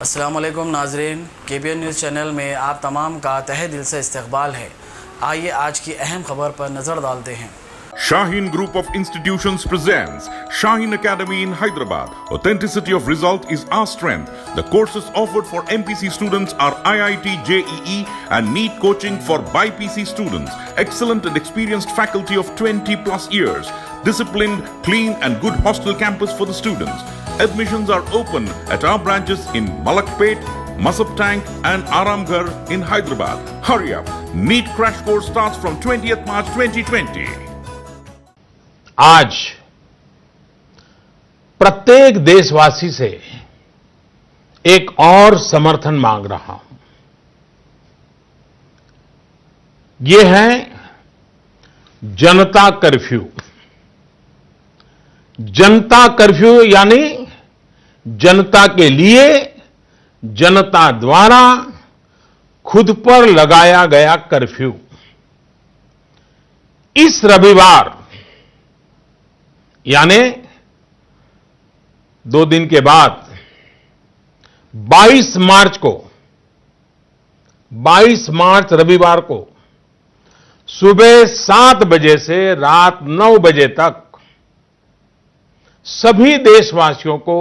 अस्सलाम वालेकुम नाज़रीन, KBN न्यूज़ चैनल में आप तमाम का तहे दिल से इस्तकबाल है। आइए आज की अहम खबर पर नज़र डालते हैं। Shaheen Group of Institutions presents Shaheen Academy in Hyderabad. Authenticity of result is our strength. The courses offered for MPC students are IIT, JEE and NEET coaching for BIPC students. Excellent and experienced faculty of 20 plus years. Disciplined, clean and good hostel campus for the students. Admissions are open at our branches in Malakpet, Masab Tank and Aramghar in Hyderabad. Hurry up. NEET crash course starts from 20th March 2020. आज प्रत्येक देशवासी से एक और समर्थन मांग रहा हूं। ये है जनता कर्फ्यू। जनता कर्फ्यू यानी जनता के लिए, जनता द्वारा खुद पर लगाया गया कर्फ्यू। इस रविवार यानी 2 दिन के बाद 22 मार्च रविवार को सुबह 7 बजे से रात 9 बजे तक सभी देशवासियों को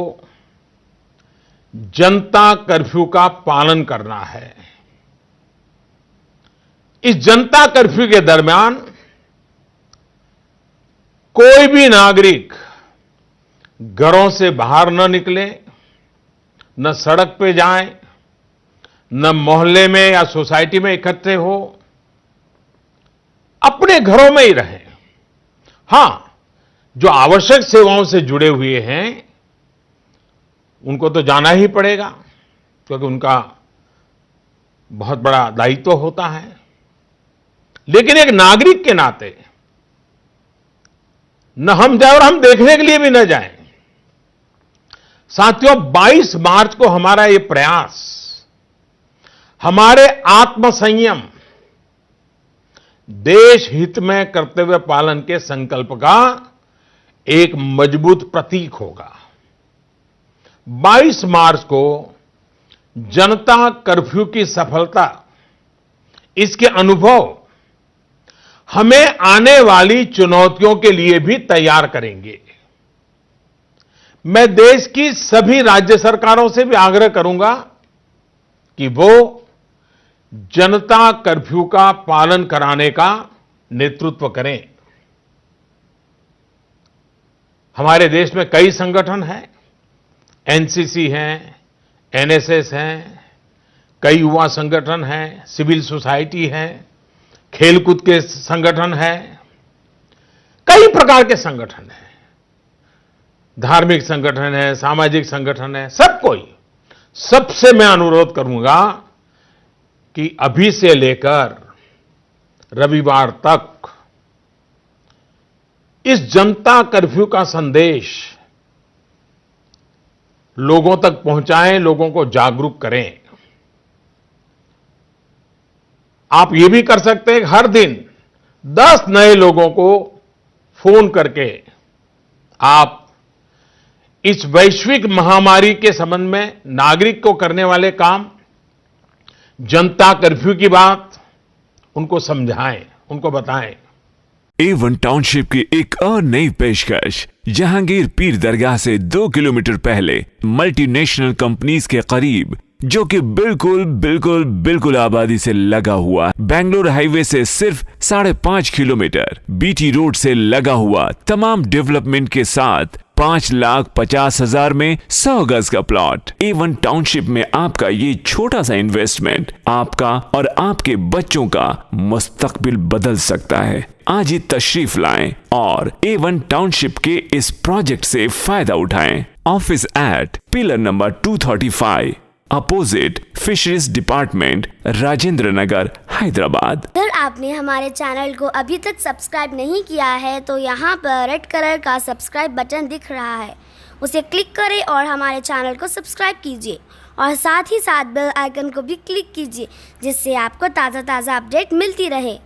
जनता कर्फ्यू का पालन करना है। इस जनता कर्फ्यू के दरमियान कोई भी नागरिक घरों से बाहर न निकले, न सड़क पे जाए, न मोहल्ले में या सोसाइटी में इकट्ठे हो, अपने घरों में ही रहें। हां, जो आवश्यक सेवाओं से जुड़े हुए हैं उनको तो जाना ही पड़ेगा, क्योंकि उनका बहुत बड़ा दायित्व होता है। लेकिन एक नागरिक के नाते न हम जाए और हम देखने के लिए भी न जाएं। साथियों, 22 मार्च को हमारा ये प्रयास हमारे आत्मसंयम, देश हित में कर्तव्य पालन के संकल्प का एक मजबूत प्रतीक होगा। 22 मार्च को जनता कर्फ्यू की सफलता, इसके अनुभव हमें आने वाली चुनौतियों के लिए भी तैयार करेंगे। मैं देश की सभी राज्य सरकारों से भी आग्रह करूंगा कि वो जनता कर्फ्यू का पालन कराने का नेतृत्व करें। हमारे देश में कई संगठन हैं, एनसीसी हैं, एनएसएस हैं, कई युवा संगठन हैं, सिविल सोसाइटी है, खेलकूद के संगठन हैं, कई प्रकार के संगठन हैं, धार्मिक संगठन है, सामाजिक संगठन है, सबसे मैं अनुरोध करूंगा कि अभी से लेकर रविवार तक इस जनता कर्फ्यू का संदेश लोगों तक पहुंचाएं, लोगों को जागरूक करें। आप ये भी कर सकते हैं, हर दिन 10 नए लोगों को फोन करके आप इस वैश्विक महामारी के संबंध में नागरिक को करने वाले काम, जनता कर्फ्यू की बात उनको समझाएं, उनको बताएं। A1 टाउनशिप की एक और नई पेशकश। जहांगीर पीर दरगाह से 2 किलोमीटर पहले मल्टीनेशनल कंपनीज के करीब, जो कि बिल्कुल आबादी से लगा हुआ, बेंगलोर हाईवे से सिर्फ 5.5 किलोमीटर, बीटी रोड से लगा हुआ, तमाम डेवलपमेंट के साथ 5,50,000 में 100 गज का प्लॉट। A1 टाउनशिप में आपका ये छोटा सा इन्वेस्टमेंट आपका और आपके बच्चों का मुस्तकबिल बदल सकता है। आज ही तशरीफ लाएं और A1 टाउनशिप के इस प्रोजेक्ट से फायदा उठाएं। Office at pillar number 235 opposite fisheries department, Rajendra Nagar, Hyderabad. अगर आपने हमारे चैनल को अभी तक सब्सक्राइब नहीं किया है तो यहाँ पर रेड कलर का सब्सक्राइब बटन दिख रहा है, उसे क्लिक करें और हमारे चैनल को सब्सक्राइब कीजिए और साथ ही साथ बेल आइकन को भी क्लिक कीजिए, जिससे आपको ताज़ा अपडेट मिलती रहे।